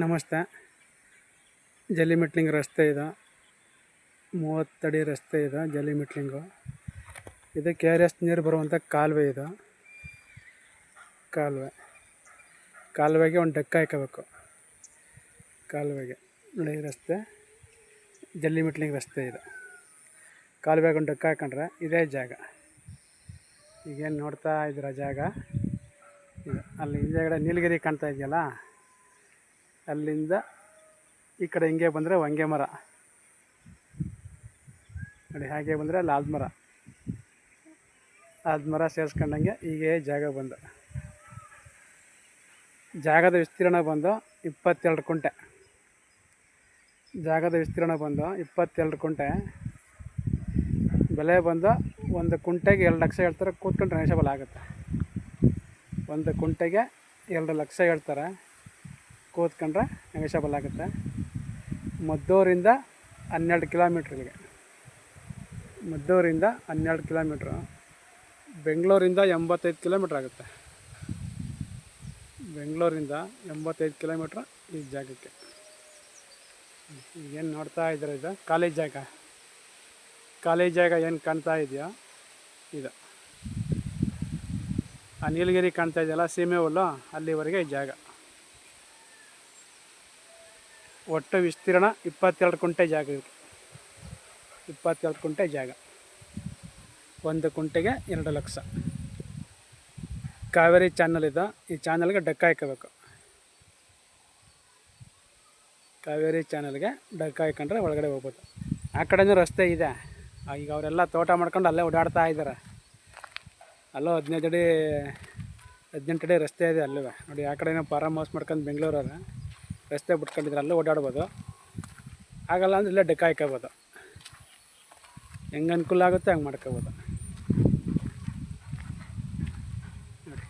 ನಮಸ್ತೆ. ಜಲ್ಲಿಮೆಟ್ಲಿಂಗ್ ರಸ್ತೆ ಇದು 30 ಅಡಿ ರಸ್ತೆ ಇದು. ಜಲ್ಲಿಮೆಟ್ಲಿಂಗು ಇದು KRS ನೀರು ಬರುವಂಥ ಕಾಲುವೆ. ಇದು ಕಾಲುವೆಗೆ ಒಂದು ಡಕ್ಕ ಹಾಕಬೇಕು. ಕಾಲುವೆಗೆ ನೋಡಿ ರಸ್ತೆ ಜಲ್ಲಿಮೆಟ್ಲಿಂಗ್ ರಸ್ತೆ ಇದು. ಕಾಲುವೆಗೆ ಒಂದು ಡಕ್ಕ ಹಾಕೊಂಡ್ರೆ ಇದೇ ಜಾಗ. ಈಗೇನು ನೋಡ್ತಾ ಇದ್ದೀರ ಜಾಗ ಇದು. ಅಲ್ಲಿ ಹಿಂದೆಗಡೆ ನೀಲಗಿರಿ ಕಾಣ್ತಾ ಇದೆಯಲ್ಲ, ಅಲ್ಲಿಂದ ಈ ಕಡೆ ಹಿಂಗೆ ಬಂದರೆ ಹೊಂಗೆ ಮರ ನೋಡಿ, ಹಾಗೆ ಬಂದರೆ ಅಲ್ಲಿ ಆಲ್ದ ಮರ ಸೇರಿಸ್ಕೊಂಡಂಗೆ ಹೀಗೆ ಜಾಗ ಬಂದು. ಜಾಗದ ವಿಸ್ತೀರ್ಣ ಬಂದು 22 ಕುಂಟೆ. ಜಾಗದ ವಿಸ್ತೀರ್ಣ ಬಂದು 22 ಕುಂಟೆ. ಬೆಲೆ ಬಂದು 1 ಕುಂಟೆಗೆ 2 ಲಕ್ಷ ಹೇಳ್ತಾರೆ. ಕೂತ್ಕೊಂಡ್ರೆ ನೆಗೋಷಿಯಬಲ್ ಆಗುತ್ತೆ. 1 ಕುಂಟೆಗೆ 2 ಲಕ್ಷ ಹೇಳ್ತಾರೆ. ಕೂತ್ಕೊಂಡ್ರೆ ನೆಗೋಷಿಯಬಲ್ ಆಗುತ್ತೆ. ಮದ್ದೂರಿಂದ 12 ಕಿಲೋಮೀಟ್ರ್ ಇಲ್ಲಿಗೆ. ಮದ್ದೂರಿಂದ 12 ಕಿಲೋಮೀಟ್ರು. ಬೆಂಗಳೂರಿಂದ 85 ಕಿಲೋಮೀಟ್ರ್ ಆಗುತ್ತೆ. ಬೆಂಗಳೂರಿಂದ 85 ಕಿಲೋಮೀಟ್ರ್ ಈ ಜಾಗಕ್ಕೆ. ಈಗೇನು ನೋಡ್ತಾ ಇದ್ದಾರೆ ಇದು ಖಾಲಿ ಜಾಗ. ಖಾಲಿ ಜಾಗ ಏನು ಕಾಣ್ತಾ ಇದೆಯೋ ಇದು. ಆ ನೀಲಗಿರಿ ಕಾಣ್ತಾ ಇದೆಯಲ್ಲ, ಸೀಮೆ ಹುಲ್ಲು, ಅಲ್ಲಿವರೆಗೆ ಈ ಜಾಗ. ಒಟ್ಟು ವಿಸ್ತೀರ್ಣ 22 ಕುಂಟೆ ಜಾಗ ಇದೆ. 22 ಕುಂಟೆ ಜಾಗ. 1 ಕುಂಟೆಗೆ 2 ಲಕ್ಷ. ಕಾವೇರಿ ಚಾನಲ್ ಇದು. ಈ ಚಾನಲ್ಗೆ ಡಕ್ಕ ಹಾಕಬೇಕು. ಕಾವೇರಿ ಚಾನಲ್ಗೆ ಡಕ್ಕ ಹಾಕೊಂಡ್ರೆ ಒಳಗಡೆ ಹೋಗ್ಬೋದು. ಆ ಕಡೆಯೂ ರಸ್ತೆ ಇದೆ. ಈಗ ಅವರೆಲ್ಲ ತೋಟ ಮಾಡ್ಕೊಂಡು ಅಲ್ಲೇ ಓಡಾಡ್ತಾ ಇದ್ದಾರೆ. ಅಲ್ಲೋ 18 ಅಡಿ ರಸ್ತೆ ಇದೆ ಅಲ್ಲೂ ನೋಡಿ. ಆ ಕಡೆನೂ ಫಾರಮ್ ಹೌಸ್ ಮಾಡ್ಕೊಂಡು ಬೆಂಗಳೂರವ್ರೆ ರಸ್ತೆ ಬಿಟ್ಕೊಂಡಿದ್ರೆ ಅಲ್ಲೂ ಓಡಾಡ್ಬೋದು. ಆಗಲ್ಲ ಅಂದ್ರೆ ಇಲ್ಲೇ ಡಕ್ಕ ಹಾಕೋಬೋದು. ಹೆಂಗೆ ಅನುಕೂಲ ಆಗುತ್ತೆ ಹಂಗೆ ಮಾಡ್ಕೋಬೋದು ನೋಡಿ.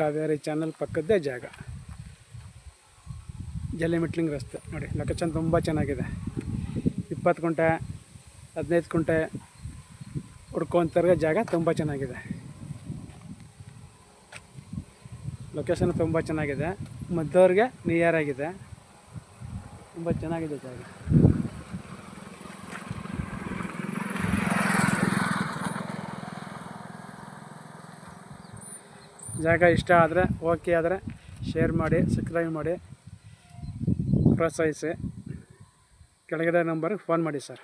ಕಾವೇರಿ ಚಾನಲ್ ಪಕ್ಕದ್ದೇ ಜಾಗ. ಜಲ್ಲಿಮೆಟ್ಲಿಂಗ್ ರಸ್ತೆ ನೋಡಿ. ಲೊಕೇಶನ್ ತುಂಬ ಚೆನ್ನಾಗಿದೆ. 20 ಕುಂಟೆ 15 ಕುಂಟೆ ಹುಡ್ಕೊಂತಾರೆ ಜಾಗ. ತುಂಬ ಚೆನ್ನಾಗಿದೆ. ಲೊಕೇಶನ್ ತುಂಬ ಚೆನ್ನಾಗಿದೆ. ಮದ್ದೂರಿಗೆ ನಿಯರ್ ಆಗಿದೆ. ತುಂಬ ಚೆನ್ನಾಗಿದೆ ಜಾಗ. ಜಾಗ ಇಷ್ಟ ಆದರೆ, ಓಕೆ ಆದರೆ ಶೇರ್ ಮಾಡಿ, ಸಬ್ಸ್ಕ್ರೈಬ್ ಮಾಡಿ, ಪ್ರೋತ್ಸಾಹಿಸಿ. ಕೆಳಗಡೆ ನಂಬರ್ಗೆ ಫೋನ್ ಮಾಡಿ ಸರ್.